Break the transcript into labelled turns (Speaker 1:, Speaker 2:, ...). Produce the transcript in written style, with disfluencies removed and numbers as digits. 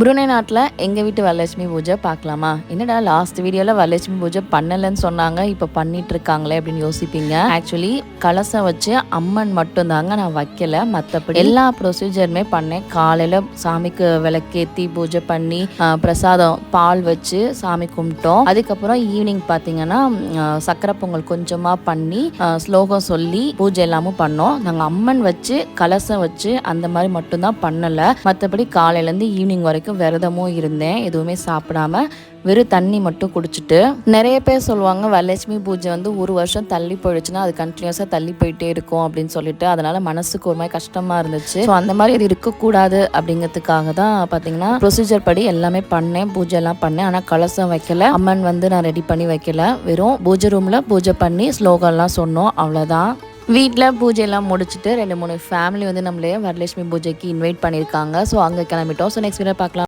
Speaker 1: Brunei நாட்டில் எங்கள் வீட்டு வரலட்சுமி பூஜை பார்க்கலாமா? என்னடா லாஸ்ட் வீடியோவில் வரலட்சுமி பூஜை பண்ணலைன்னு சொன்னாங்க, இப்போ பண்ணிட்டு இருக்காங்களே அப்படின்னு யோசிப்பீங்க. ஆக்சுவலி கலசம் வச்சு அம்மன் மட்டும்தாங்க நான் வைக்கல, மற்றபடி எல்லா ப்ரொசீஜருமே பண்ணேன். காலையில் சாமிக்கு விளக்கேற்றி பூஜை பண்ணி பிரசாதம் பால் வச்சு சாமி கும்பிட்டோம். அதுக்கப்புறம் ஈவினிங் பார்த்தீங்கன்னா சக்கரை பொங்கல் கொஞ்சமாக பண்ணி ஸ்லோகம் சொல்லி பூஜை எல்லாமும் பண்ணோம். நாங்கள் அம்மன் வச்சு கலசம் வச்சு அந்த மாதிரி மட்டும்தான் பண்ணலை. மற்றபடி காலையிலேருந்து ஈவினிங் வரைக்கும் விரதமும் இருந்தேன். எதுவுமே சாப்பிடாம வெறும் தண்ணி மட்டும் குடிச்சிட்டு. நிறைய பேர் சொல்லுவாங்க வரலட்சுமி பூஜை வந்து ஒரு வருஷம் தள்ளி போயிடுச்சுன்னா அது கண்டினியூஸாக தள்ளி போயிட்டே இருக்கும் அப்படின்னு சொல்லிட்டு. அதனால மனசுக்கு ஒரு மாதிரி கஷ்டமாக இருந்துச்சு. ஸோ அந்த மாதிரி அது இருக்கக்கூடாது அப்படிங்கிறதுக்காக தான் பார்த்தீங்கன்னா ப்ரொசீஜர் படி எல்லாமே பண்ணேன், பூஜை எல்லாம் பண்ணேன். ஆனால் கலசம் வைக்கல, அம்மன் வந்து நான் ரெடி பண்ணி வைக்கல. வெறும் பூஜை ரூமில் பூஜை பண்ணி ஸ்லோகம்லாம் சொன்னோம், அவ்வளோதான். வீட்டில் பூஜையெல்லாம் முடிச்சுட்டு 2-3 ஃபேமிலி வந்து நம்மளே வரலட்சுமி பூஜைக்கு இன்வைட் பண்ணியிருக்காங்க. ஸோ அங்கே கிளம்பிட்டோம். ஸோ நெக்ஸ்ட் வீடியோ பார்க்கலாம்.